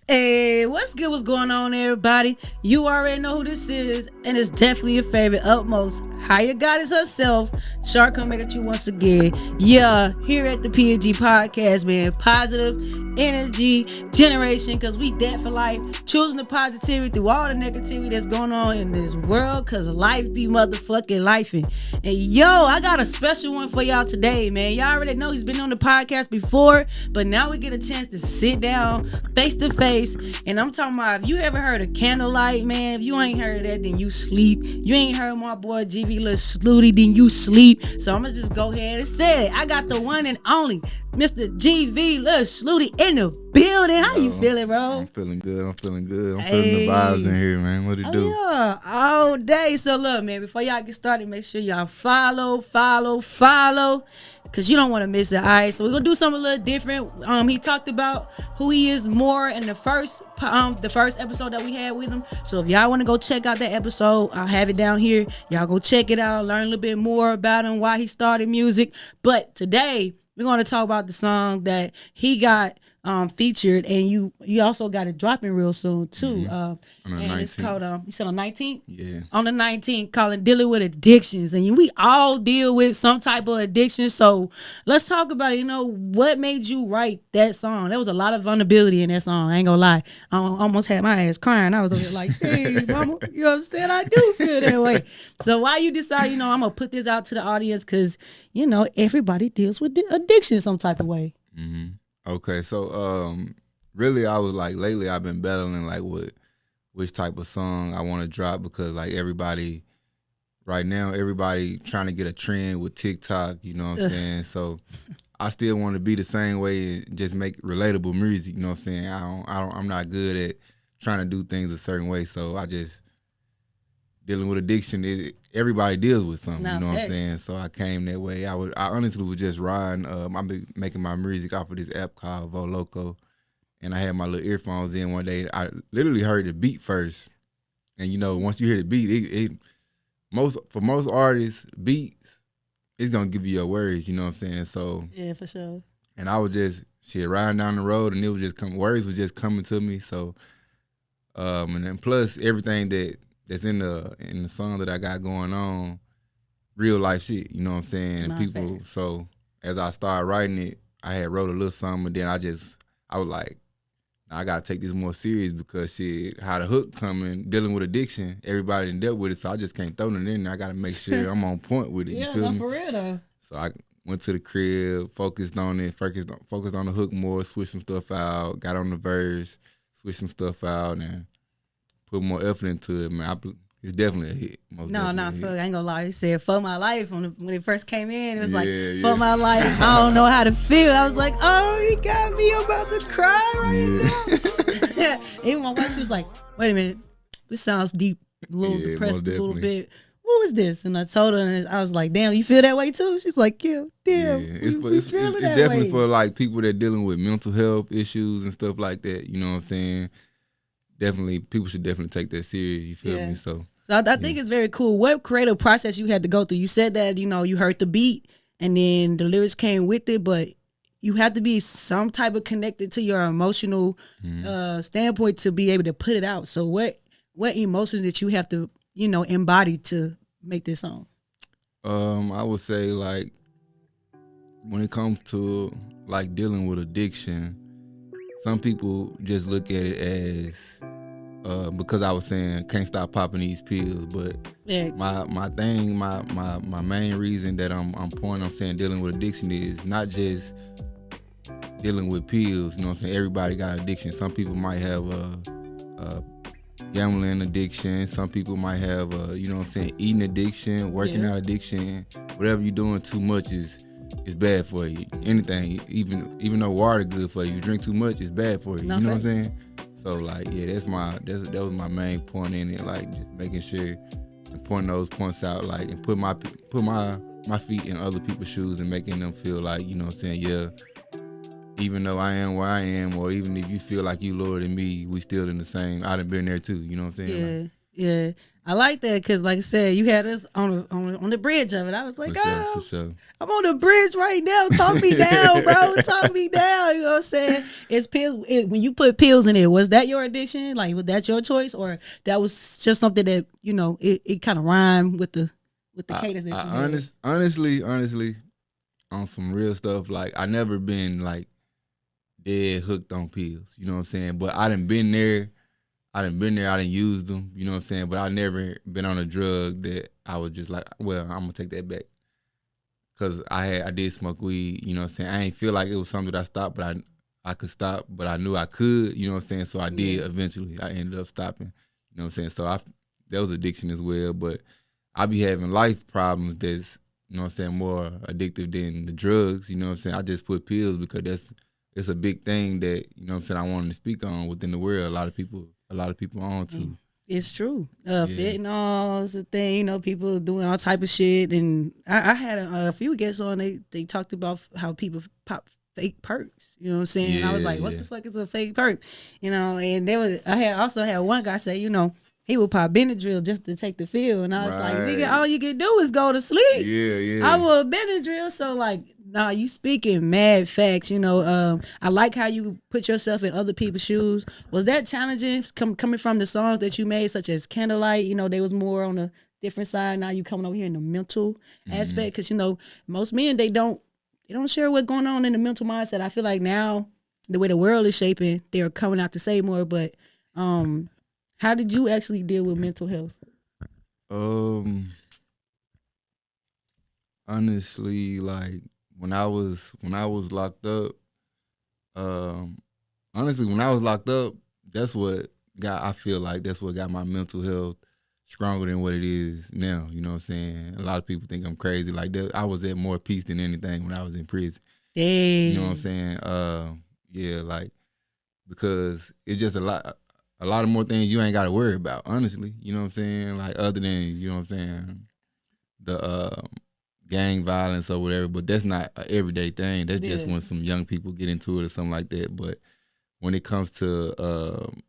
Hey, what's good? What's going on, everybody? You already know who this is, and it's definitely your favorite, utmost higher goddess herself. Shark come back at you once again. Yeah, here at the P.E.G podcast, man. Positive energy generation, because we dead for life. Choosing the positivity through all the negativity that's going on in this world, because life be motherfucking lifing. And yo, I got a special one for y'all today, man. Y'all already know he's been on the podcast before, but now we get a chance to sit down face to face. And I'm talking about, if you ever heard of candlelight, man, if you ain't heard that, then you sleep. You ain't heard my boy GV LilShooty, then you sleep. So I'm gonna just go ahead and say it. I got the one and only Mr. GV LilShooty in the building. How you feeling, bro? I'm feeling good. I'm feeling the vibes in here, man. What it do? Yeah, all day. So look, man, before y'all get started, make sure y'all follow, because you don't want to miss it. All right, so we're gonna do something a little different. He talked about who he is more in the first episode that we had with him. So if y'all want to go check out that episode, I'll have it down here. Y'all go check it out, learn a little bit more about him, why he started music. But today we're gonna talk about the song that he got featured, and you also got it dropping real soon too. On the and 19th. It's called you said on 19th? Yeah. On the 19th, calling Dealing with Addictions. And we all deal with some type of addiction. So let's talk about it. What made you write that song? There was a lot of vulnerability in that song. I ain't gonna lie. I almost had my ass crying. I was over there like, hey, mama, you understand? I do feel that way. So why you decide, I'm gonna put this out to the audience? Because, everybody deals with addiction some type of way. Mm-hmm. Okay, so really, I was like, lately I've been battling like with which type of song I want to drop, because like everybody trying to get a trend with TikTok, you know what I'm saying? So I still want to be the same way and just make relatable music, you know what I'm saying? I'm not good at trying to do things a certain way, so I just dealing with addiction. Everybody deals with something, you know what I'm saying? So I came that way. I honestly was just riding. I've been making my music off of this app called Voloco, and I had my little earphones in one day. I literally heard the beat first, and once you hear the beat, for most artists, beats, it's gonna give you your words, you know what I'm saying? So yeah, for sure. And I was just riding down the road, and it was just words was just coming to me. So and then plus everything that's in the song that I got going on, real life shit, you know what I'm saying? And people, so as I started writing it, I had wrote a little something, and then I was like, I gotta take this more serious, because shit, how the hook coming, dealing with addiction, everybody done dealt with it, so I just can't throw it in there. I gotta make sure I'm on point with it. Yeah, you feel me? For real though. So I went to the crib, focused on it, focused on the hook more, switched some stuff out, got on the verse, switched some stuff out, and put more effort into it, man. It's definitely a hit. Fuck, I ain't gonna lie. He said, "For my life," when it first came in, it was "For my life." I don't know how to feel. I was like, "Oh, he got me. I'm about to cry right now." Even my wife, she was like, "Wait a minute, this sounds deep, a little depressed, a little bit. What was this?" And I told her, and I was like, "Damn, you feel that way too?" She's like, "Yeah, damn." Yeah. It's definitely for like people that dealing with mental health issues and stuff like that. You know what I'm saying? Definitely, people should definitely take that serious. You feel me? So I think it's very cool. What creative process you had to go through? You said that you heard the beat and then the lyrics came with it, but you have to be some type of connected to your emotional standpoint to be able to put it out. So what emotions did you have to embody to make this song? I would say, like, when it comes to like dealing with addiction, some people just look at it as because I was saying can't stop popping these pills, but my main reason that I'm saying dealing with addiction is not just dealing with pills. You know what I'm saying? Everybody got addiction. Some people might have a gambling addiction. Some people might have eating addiction, working out addiction. Whatever you're doing too much is bad for you. Anything, even though water good for you, you drink too much, it's bad for you. You know what I'm saying? So like, yeah, that was my main point in it. Like, just making sure and pointing those points out, like, and put my feet in other people's shoes and making them feel like, you know what I'm saying? Yeah, even though I am where I am, or even if you feel like you lower than me, we still in the same. I done been there too. You know what I'm saying? Yeah. Like, Yeah, I like that because, like I said, you had us on the bridge of it. I was like, For sure, for oh, sure. I'm on the bridge right now. Talk me down, bro. Talk me down. You know what I'm saying? It's pills. When you put pills in it, was that your addiction? Like, was that your choice, or that was just something that it kind of rhymed with the cadence that I you had? honestly, on some real stuff, like I never been like dead hooked on pills. You know what I'm saying? But I done been there. I done used them. You know what I'm saying? But I never been on a drug that I was just like, well, I'm gonna take that back. Cause I did smoke weed. You know what I'm saying? I ain't feel like it was something that I stopped, but I could stop, but I knew I could. You know what I'm saying? So I did Yeah. eventually. I ended up stopping. You know what I'm saying? So that was addiction as well. But I be having life problems that's, you know what I'm saying, more addictive than the drugs. You know what I'm saying? I just put pills because it's a big thing that, you know what I'm saying, I wanted to speak on within the world. A lot of people on to. It's true. Yeah. Fentanyl is a thing. People doing all type of shit. And I had a few guests on. They talked about how people pop fake perks. You know what I'm saying? And I was Yeah, like, what yeah. the fuck is a fake perk? And I had also had one guy say, he would pop Benadryl just to take the feel. And I was like, nigga, Right. all you can do is go to sleep. Yeah, I yeah. will Benadryl. So like, nah, you speaking mad facts. I like how you put yourself in other people's shoes. Was that challenging coming from the songs that you made, such as Candlelight? They was more on a different side. Now you coming over here in the mental aspect, because most men they don't share what's going on in the mental mindset. I feel like now the way the world is shaping, they're coming out to say more. But how did you actually deal with mental health? Um, honestly, like when I was locked up, um, honestly, when I was locked up, that's what I feel like that's what got my mental health stronger than what it is now. You know what I'm saying? A lot of people think I'm crazy. Like that, I was at more peace than anything when I was in prison. You know what I'm Dang. saying? Yeah, like because it's just a lot of more things you ain't got to worry about. Honestly, you know what I'm saying? Like other than you know what I'm saying, the gang violence or whatever. But that's not an everyday thing. That's just Yeah. when some young people get into it or something like that. But when it comes to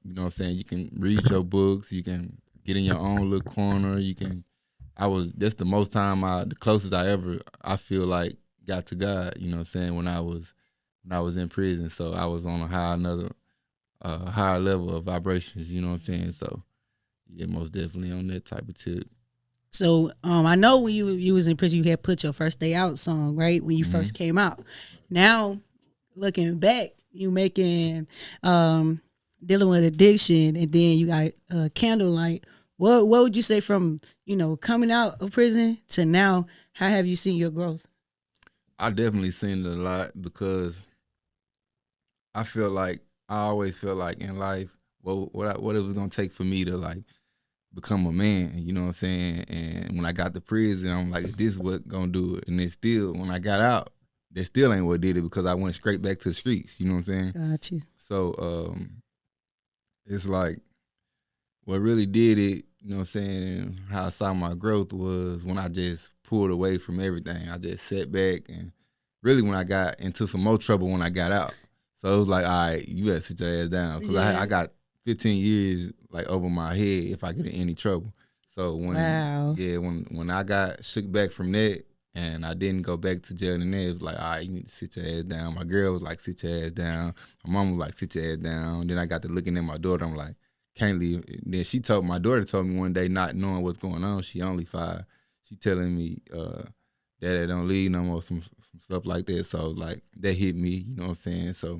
you know what I'm saying, you can read your books, you can get in your own little corner, you can that's the most time the closest I feel like got to God, you know what I'm saying, when I was in prison. So I was on a higher level of vibrations, you know what I'm saying? So yeah, most definitely on that type of tip. So I know when you was in prison, you had put your first day out song, right? When you Hmm. first came out. Now looking back, you making dealing with addiction, and then you got Candlelight. What would you say from coming out of prison to now? How have you seen your growth? I definitely seen it a lot because I feel like I always feel like in life, what it was gonna take for me to like become a man, you know what I'm saying? And when I got to prison, I'm like, is this what gonna do it? And then still, when I got out, that still ain't what did it because I went straight back to the streets, you know what I'm saying? Got you. So it's like what really did it, you know what I'm saying, how I saw my growth was when I just pulled away from everything. I just sat back and really when I got into some more trouble when I got out. So it was like, all right, you gotta sit your ass down because I Yeah. got 15 years like over my head if I get in any trouble. So Wow. when I got shook back from that and I didn't go back to jail and it was like, all right, you need to sit your ass down. My girl was like, sit your ass down. My mom was like, sit your ass down. Then I got to looking at my daughter. I'm like, can't leave. Then my daughter told me one day, not knowing what's going on. She only 5. She telling me, Daddy, don't leave no more. Some stuff like that. So like that hit me. You know what I'm saying? So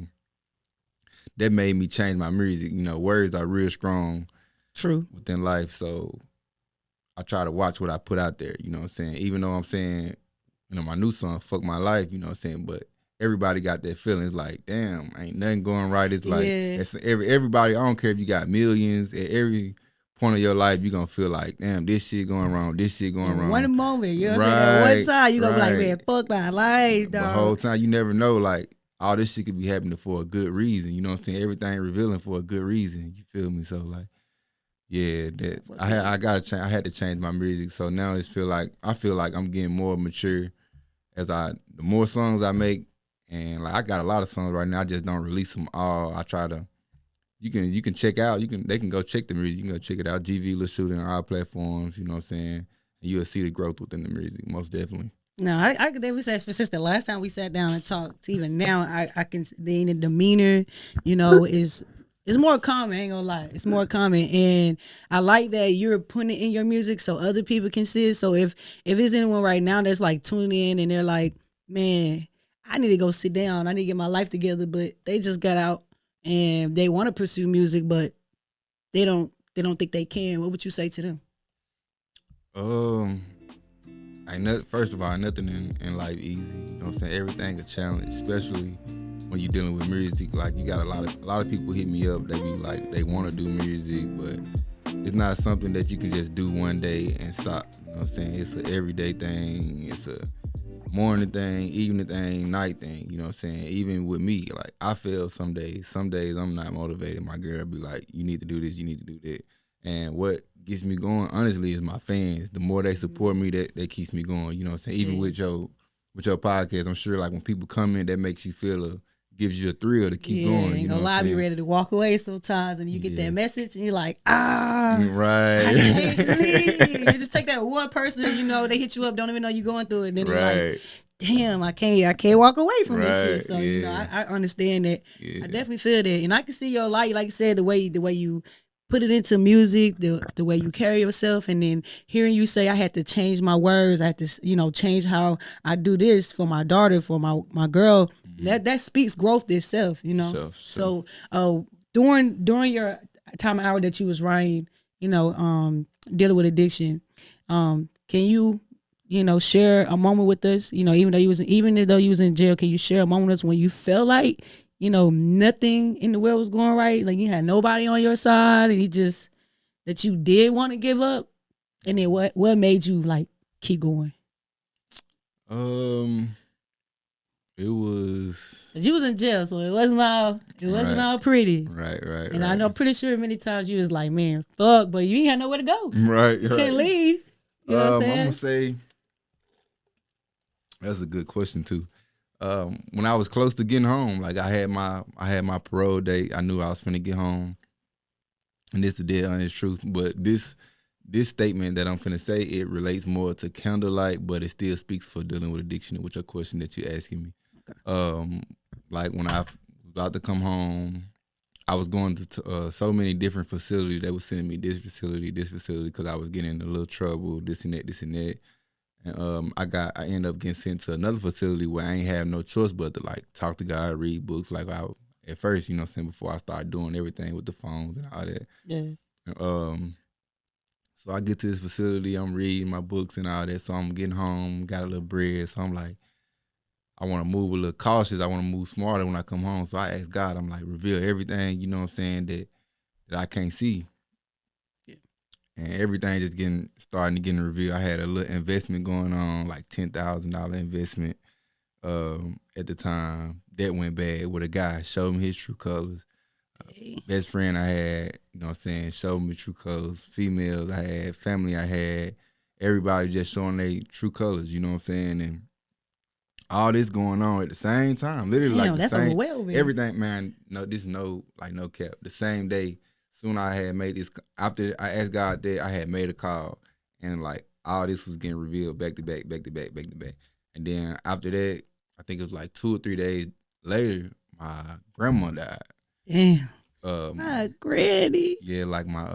that made me change my music. You know, words are real strong True. within life. So I try to watch what I put out there. You know what I'm saying? Even though I'm saying, my new song, "Fuck My Life." You know what I'm saying? But everybody got that feeling. It's like, damn, ain't nothing going right. It's like Yeah. everybody. I don't care if you got millions. At every point of your life, you gonna feel like, damn, this shit going wrong. This shit going In wrong. one moment, you know what I'm saying? At one Right, time, you gonna be like, right. man, fuck my life, But whole dog. time you never know, like all this shit could be happening for a good reason. You know what I'm saying? Everything revealing for a good reason. You feel me? So like, yeah, that I had to change my music. So now I feel like I'm getting more mature the more songs I make, and like I got a lot of songs right now. I just don't release them all. I try to you can check out. They can go check the music. You can go check it out. GV LilShooty on all platforms. You know what I'm saying? And you'll see the growth within the music, most definitely. No, I could definitely say since the last time we sat down and talked to even now, I can the demeanor, is more common. I ain't gonna lie, it's more common, and I like that you're putting it in your music so other people can see it. So if there's anyone right now that's like tuning in and they're like, man, I need to go sit down, I need to get my life together, but they just got out and they want to pursue music, but they don't think they can. What would you say to them? First of all, nothing in life easy. You know what I'm saying? Everything a challenge, especially when you're dealing with music. Like, you got a lot of people hit me up. They be like, they want to do music, but it's not something that you can just do one day and stop. You know what I'm saying? It's an everyday thing. It's a morning thing, evening thing, night thing. You know what I'm saying? Even with me, like, I fail some days. Some days I'm not motivated. My girl be like, you need to do this, you need to do that. And what gets me going, honestly, is my fans. The more they support me, that keeps me going. You know what I'm saying? Even with your podcast, I'm sure, like, when people come in, that makes you gives you a thrill to keep going. Ain't gonna lie, be ready to walk away sometimes, and you get that message, and you're like, right, I can't leave. You just take that one person, they hit you up, don't even know you're going through it, and then they're like, damn, I can't walk away from this shit. So I understand that. I definitely feel that, and I can see your light, like you said, the way you put it into music, the way you carry yourself, and then hearing you say, I had to change my words, I had to, change how I do this for my daughter, for my girl. That speaks growth itself, So during your time hour that you was writing, dealing with addiction, can you, share a moment with us? Even though you was in jail, can you share a moment with us when you felt like, nothing in the world was going right, like you had nobody on your side, and that you did want to give up, and then what made you like keep going? It was, you was in jail, so it wasn't all pretty. Right. And I know, pretty sure many times you was like, man, fuck, but you ain't had nowhere to go. Right. You can't leave. You know what I'm saying? I'm gonna say that's a good question too. When I was close to getting home, like, I had my parole date. I knew I was finna get home, and this is the dead honest truth. But this statement that I'm finna say, it relates more to Candlelight, but it still speaks for dealing with addiction, which is a question that you're asking me. Okay. Like, when I was about to come home, I was going to so many different facilities. They were sending me this facility, because I was getting in a little trouble, this and that. And I ended up getting sent to another facility where I ain't have no choice but to, like, talk to God, read books, like at first, before I started doing everything with the phones and all that. Yeah. And, so I get to this facility, I'm reading my books and all that, so I'm getting home, got a little bread, so I'm like, I want to move a little cautious, I want to move smarter when I come home. So I asked God, I'm like, reveal everything, that I can't see. And everything just starting to get revealed. I had a little investment going on, like $10,000 investment at the time. That went bad with a guy, showed me his true colors. Best friend I had, showed me true colors. Females I had, family I had, everybody just showing their true colors, and all this going on at the same time. Literally, like, the same, everything, man, this is no cap. The same day, soon I had made this, after I asked God that, I had made a call, and, like, all this was getting revealed back to back. And then after that, I think it was like 2 or 3 days later, my grandma died. Damn. My granny. Yeah, like my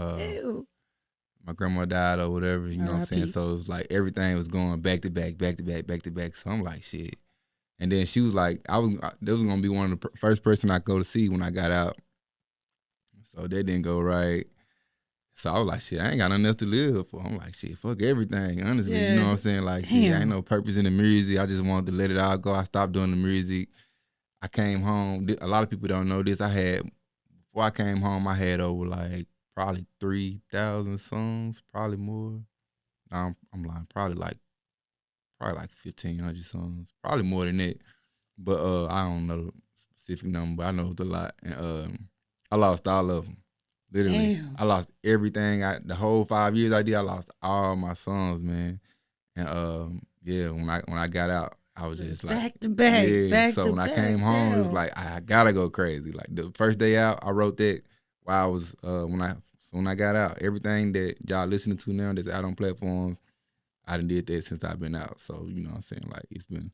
grandma died or whatever, you know what I'm saying? So it was like everything was going back to back. So I'm like, shit. And then she was like, this was gonna be one of the first person I go to see when I got out. So that didn't go right. So I was like, shit, I ain't got nothing else to live for. I'm like, shit, fuck everything, honestly. Yeah. You know what I'm saying? Like, shit, ain't no purpose in the music. I just wanted to let it all go. I stopped doing the music. I came home. A lot of people don't know this. Before I came home, I had over like probably 3,000 songs, probably more. No, I'm lying. Probably like 1,500 songs, probably more than that. But I don't know the specific number, but I know it was a lot. And I lost all of them. Literally. Damn. I lost everything. The whole 5 years I did, I lost all my songs, man. And when I got out, I was just like back to back. Yeah. So when I came home, it was like I gotta go crazy. Like the first day out, I wrote that while I was when I got out, everything that y'all listening to now that's out on platforms, I done did that since I've been out. So you know what I'm saying, like it's been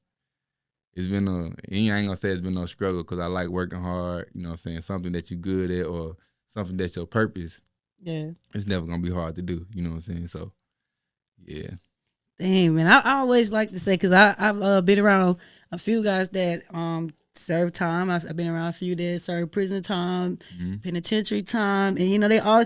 a, I ain't gonna say it's been no struggle because I like working hard. You know what I'm saying, something that you good at or something that's your purpose. Yeah. It's never gonna be hard to do. You know what I'm saying? So yeah. Dang, man. I always like to say, because I've been around a few guys that served time. I've been around a few that served prison time, penitentiary time, and they all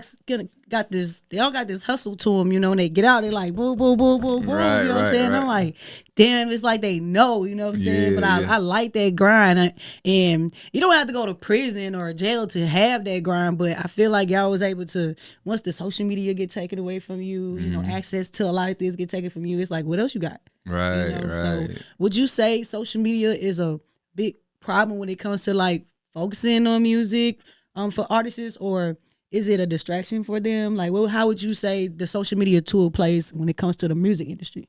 got this. They all got this hustle to them. When they get out, they like boom, boom, boom, boom, boom. Right, You know what I'm right, saying? right. I'm like, damn, it's like they know. You know what I'm saying? But Yeah. I like that grind, and you don't have to go to prison or jail to have that grind. But I feel like y'all was able to, once the social media get taken away from you, access to a lot of things get taken from you. It's like, what else you got? Right, right. So would you say social media is a big problem when it comes to like focusing on music for artists, or is it a distraction for them? Like, how would you say the social media tool plays when it comes to the music industry?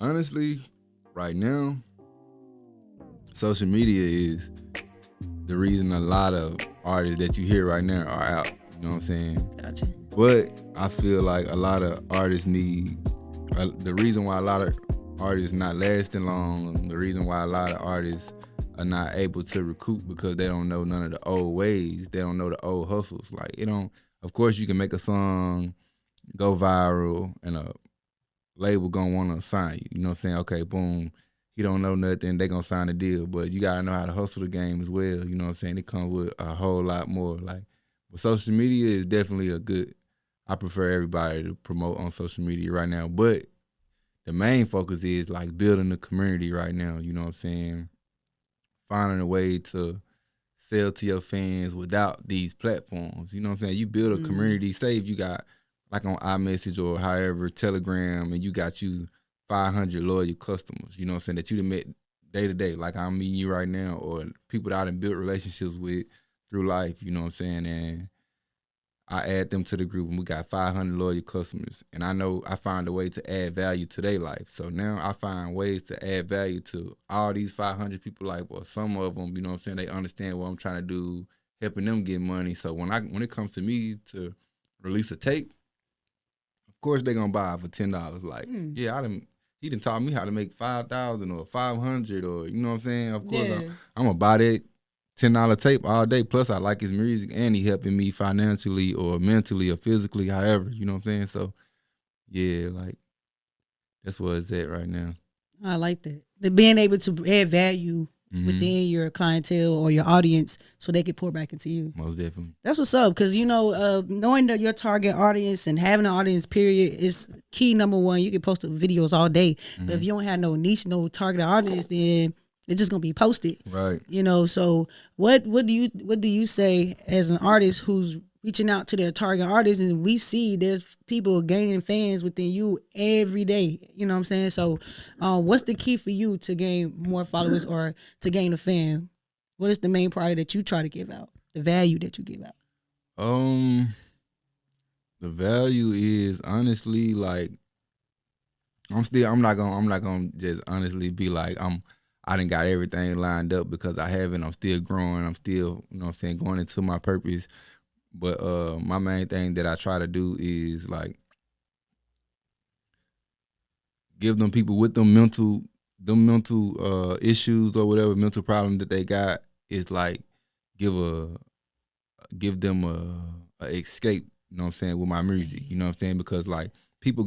Honestly, right now, social media is the reason a lot of artists that you hear right now are out. You know what I'm saying? Gotcha. But I feel like a lot of artists need the reason why a lot of artists not lasting long. The reason why a lot of artists are not able to recoup because they don't know none of the old ways. They don't know the old hustles. Like it don't. Of course, you can make a song go viral and a label gonna want to sign you. You know what I'm saying? Okay, boom. He don't know nothing. They gonna sign a deal, but you gotta know how to hustle the game as well. You know what I'm saying? It comes with a whole lot more. Like, but social media is definitely a good. I prefer everybody to promote on social media right now, but the main focus is like building the community right now. You know what I'm saying? Finding a way to sell to your fans without these platforms. You know what I'm saying? You build a community. Say if you got like on iMessage or however Telegram, and you got you 500 loyal customers. You know what I'm saying, that you done met day to day, like I'm meeting you right now, or people that I done built relationships with through life. You know what I'm saying, and I add them to the group, and we got 500 loyal customers. And I know I find a way to add value to their life. So now I find ways to add value to all these 500 people. Like, well, some of them, you know what I'm saying, they understand what I'm trying to do, helping them get money. So when it comes to me to release a tape, of course they're gonna buy it for $10. Like, yeah, he done taught me how to make 5,000 or 500, or you know what I'm saying. Of course, I'm gonna buy that $10 tape all day. Plus, I like his music, and he helping me financially or mentally or physically, however. You know what I'm saying. So, yeah, like that's where it's at right now. I like that. The being able to add value within your clientele or your audience, so they can pour back into you. Most definitely. That's what's up, because knowing that your target audience and having an audience period is key. Number one, you can post videos all day, but if you don't have no niche, no target audience, then it's just gonna be posted. Right. So what do you say as an artist who's reaching out to their target audience, and we see there's people gaining fans within you every day? You know what I'm saying? So what's the key for you to gain more followers or to gain a fan? What is the main product that you try to give out? The value that you give out? The value is honestly like I'm not gonna just honestly be like I done got everything lined up, because I haven't. I'm still growing. I'm still, you know what I'm saying, going into my purpose. But my main thing that I try to do is like give them people with them mental issues or whatever mental problem that they got, is like give them a escape, you know what I'm saying, with my music. You know what I'm saying? Because like people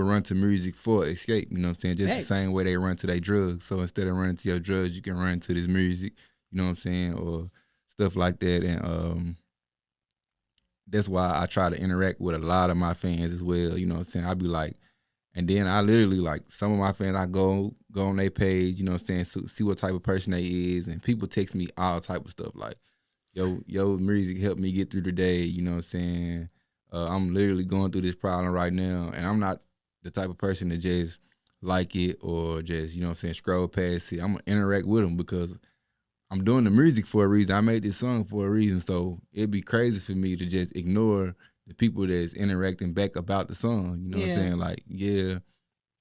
run to music for escape, you know what I'm saying? Just Thanks. the same way they run to their drugs. So instead of running to your drugs, you can run to this music, you know what I'm saying, or stuff like that. And that's why I try to interact with a lot of my fans as well. You know what I'm saying? I be like, and then I literally, like, some of my fans, I go on their page, you know what I'm saying, see what type of person they is, and people text me all type of stuff like, yo, music helped me get through the day, you know what I'm saying? I'm literally going through this problem right now, and I'm not the type of person to just like it or just, you know what I'm saying, scroll past it. I'm going to interact with them because I'm doing the music for a reason. I made this song for a reason, so it'd be crazy for me to just ignore the people that's interacting back about the song. You know what I'm saying? Like, yeah,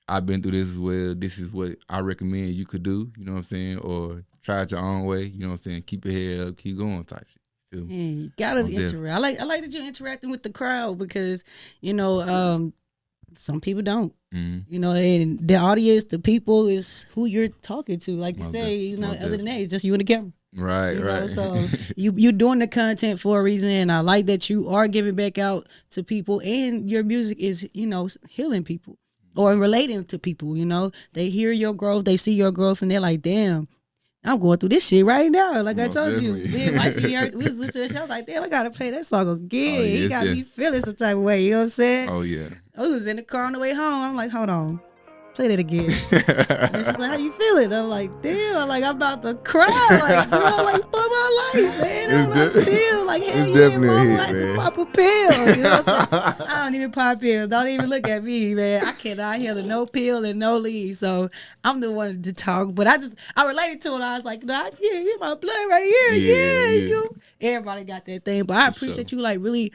I've been through this as well. This is what I recommend you could do. You know what I'm saying? Or try it your own way. You know what I'm saying? Keep your head up, keep going type shit. too. And you gotta interact. I like that you're interacting with the crowd because some people don't. And the audience, the people is who you're talking to. Like you say, other than that, it's just you and the camera. Right. So you're doing the content for a reason, and I like that you are giving back out to people, and your music is, healing people or relating to people. They hear your growth, they see your growth, and they're like, damn. I'm going through this shit right now. Like I told you, me and wifey, we was listening to that shit. I was like, damn, I gotta play that song again. He got me feeling some type of way. You know what I'm saying? Oh yeah. I was in the car on the way home. I'm like, hold on, play that again. And she's like, how you feeling? I'm like, damn, I'm about to cry. For my life, man. I don't know how to feel. Like, hell yeah, mama, I had to pop a pill. You know what I'm saying? I don't even pop pills. Don't even look at me, man. I cannot handle no pill and no lead. So I'm the one to talk. But I related to it. I was like, no, I can't get my blood right here. Yeah. Everybody got that thing. But I appreciate you really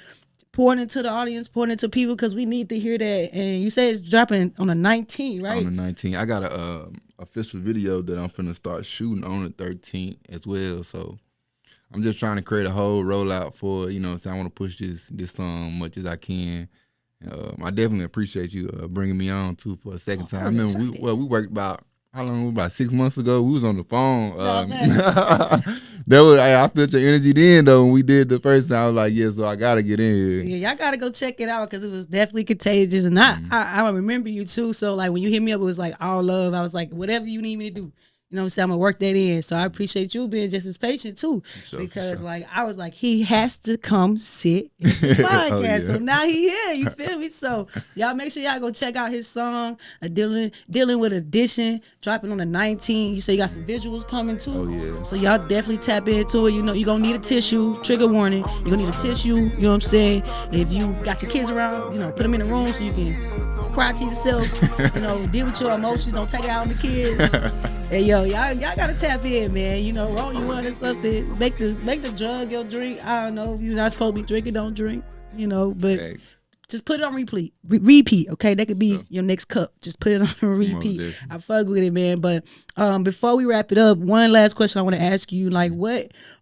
pouring into the audience, pouring into people, because we need to hear that. And you say it's dropping on the 19th, right? On the 19th. I got a official video that I'm finna start shooting on the 13th as well. So I'm just trying to create a whole rollout for, so I want to push this song much as I can. I definitely appreciate you bringing me on too for a second time. I remember we worked about, how long? About 6 months ago, we was on the phone. I felt your energy then though when we did the first time. I was like, yeah, so I gotta get in here. Yeah, y'all gotta go check it out because it was definitely contagious, and I remember you too. So when you hit me up, it was like all love. I was like, whatever you need me to do. You know what I'm saying? I'm gonna work that in. So I appreciate you being just as patient too. Because I was like, he has to come sit in the podcast. So now he here, you feel me? So y'all make sure y'all go check out his song, Dealing with Addiction, dropping on the 19th. You say you got some visuals coming too. Oh yeah. So y'all definitely tap into it. You're gonna need a tissue, trigger warning. You're gonna need a tissue, you know what I'm saying? If you got your kids around, put them in the room so you can cry to yourself, deal with your emotions, don't take it out on the kids. Hey y'all gotta tap in, man. Roll you on or something. Make the drug your drink. I don't know if you're not supposed to be drinking, don't drink. But just put it on repeat. Okay, that could be your next cup. Just put it on repeat. I fuck with it, man. But before we wrap it up, one last question I want to ask you: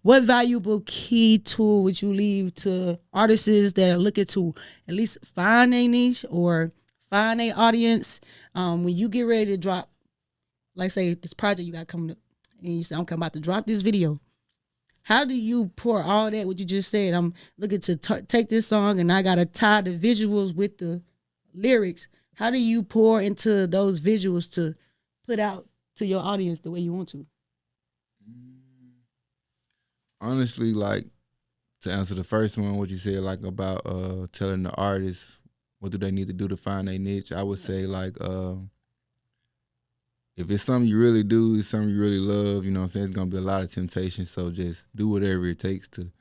what valuable key tool would you leave to artists that are looking to at least find a niche or find a audience when you get ready to drop? Like say this project you got coming up, and you say I'm about to drop this video. How do you pour all that? What you just said? I'm looking to take this song, and I gotta tie the visuals with the lyrics. How do you pour into those visuals to put out to your audience the way you want to? Honestly, to answer the first one, what you said about telling the artist what do they need to do to find their niche, I would say if it's something you really do, it's something you really love, you know what I'm saying, it's gonna be a lot of temptation. So just do whatever it takes to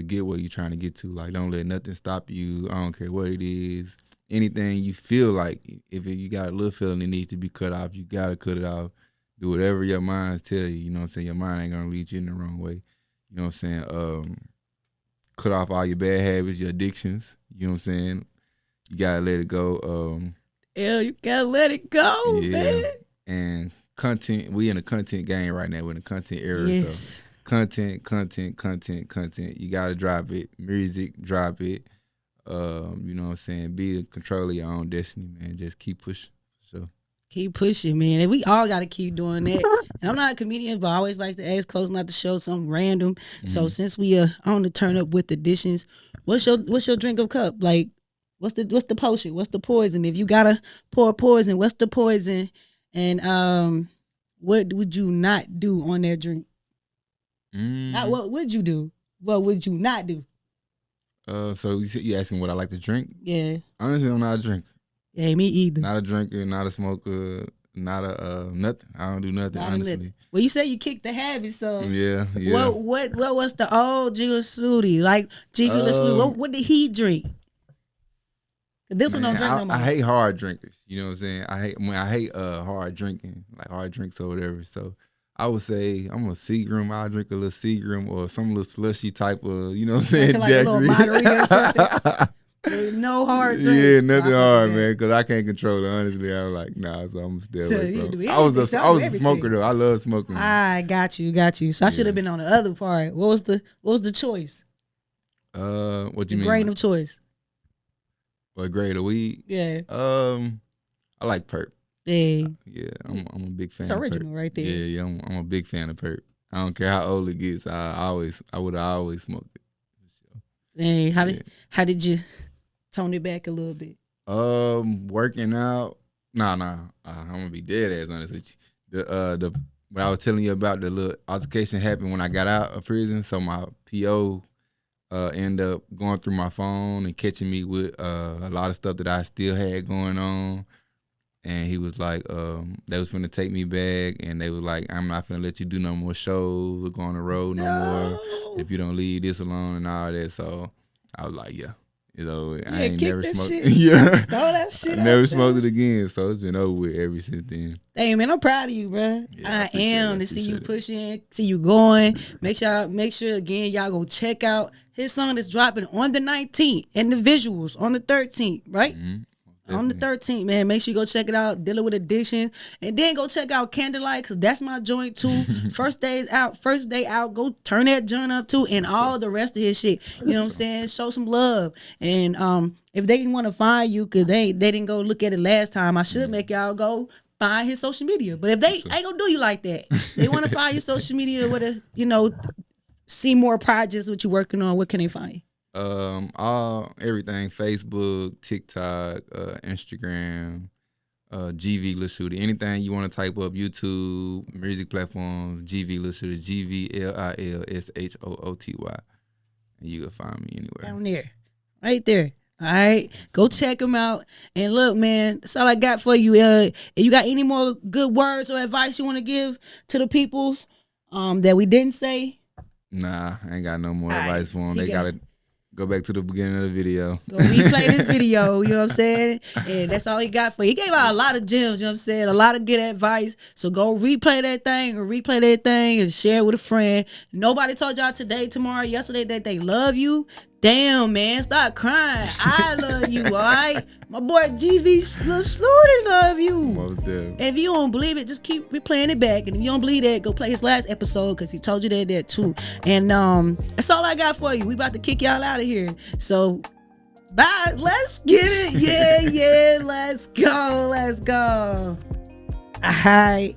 get what you're trying to get to. Don't let nothing stop you. I don't care what it is. Anything you feel like, if you got a little feeling it needs to be cut off, you gotta cut it off. Do whatever your mind tell you, you know what I'm saying? Your mind ain't gonna lead you in the wrong way. You know what I'm saying? Cut off all your bad habits, your addictions, you know what I'm saying? You gotta let it go. You gotta let it go, man. And content, we in a content game right now. We're in a content era. Yes. So content. You gotta drop it. Music, drop it. You know what I'm saying? Be in control of your own destiny, man. Just keep pushing. So keep pushing, man. And we all gotta keep doing that. And I'm not a comedian, but I always like to ask close not to show something random. So since we are on the turn up with additions, what's your drink of cup? What's the potion? What's the poison? If you gotta pour poison, what's the poison? And what would you not do on that drink? Not what would you do? What would you not do? So you asking what I like to drink? Yeah. Honestly, I'm not a drinker. Yeah, me either. Not a drinker, not a smoker, not a nothing. I don't do nothing, honestly. Nothing. Well, you say you kicked the habit, so yeah. What was the old LilShooty? LilShooty, what did he drink? This one don't drink no more. I hate hard drinkers. You know what I'm saying? I hate hard drinking, like hard drinks or whatever. So I would say I'm a Seagram. I'll drink a little Seagram or some little slushy type of, you know what I'm saying? Like a little margarita or something. No hard drinks. Yeah, nothing Nah, hard, man, because I can't control it. Honestly, I was like, nah, so I'm still So away you from do it. I was everything, a everything. smoker though. I love smoking. I got you. So I should have been on the other part. What was the choice? What you mean? Grain of choice. What grade of weed? Yeah. I like perp. Yeah. Yeah, I'm a big fan. It's original of perp. right there. Yeah, I'm a big fan of perp. I don't care how old it gets. I would have always smoked it. Hey, how did you tone it back a little bit? Working out. Nah. I'm gonna be dead ass honest with you. The what I was telling you about, the little altercation happened when I got out of prison. So my PO ended up going through my phone and catching me with a lot of stuff that I still had going on. And he was like, they was finna take me back, and they was like, I'm not finna let you do no more shows or go on the road no more if you don't leave this alone and all that. So I was like, yeah. You know, I ain't never smoked. Yeah, throw that shit. I never smoked it again, so it's been over with ever since then. Hey man, I'm proud of you, bro. Yeah, I am to see you pushing, see you going. Make sure again, y'all go check out his song that's dropping on the 19th and the visuals on the 13th, right? Mm-hmm. On the 13th, man. Make sure you go check it out. Dealing with Addiction. And then go check out Candlelight, because that's my joint too. First day out. Go turn that joint up too. And all the rest of his shit. You know what I'm saying? Show some love. And if they didn't want to find you, because they didn't go look at it last time, I should make y'all go find his social media. But if they ain't gonna do you like that, they want to find your social media with see more projects, what you working on, what can they find you? Everything: Facebook, TikTok, Instagram, GV LilShooty. Anything you want to type up, YouTube, music platforms, GV LilShooty, GVLILSHOOTY, and you can find me anywhere. Down there, right there. All right, go check them out. And look, man, that's all I got for you. If you got any more good words or advice you want to give to the peoples that we didn't say? Nah, I ain't got no more advice for them. They gotta go back to the beginning of the video. Go replay this video, you know what I'm saying? And that's all he got for you. He gave out a lot of gems, you know what I'm saying? A lot of good advice. So go replay that thing and share it with a friend. Nobody told y'all today, tomorrow, yesterday that they love you. Damn, man, stop crying. I love you, all right? My boy GV LilShooty love you. Most definitely. And if you don't believe it, just keep replaying it back. And if you don't believe that, go play his last episode, because he told you that too. And that's all I got for you. We about to kick y'all out of here. So, bye. Let's get it. Yeah, let's go. All right.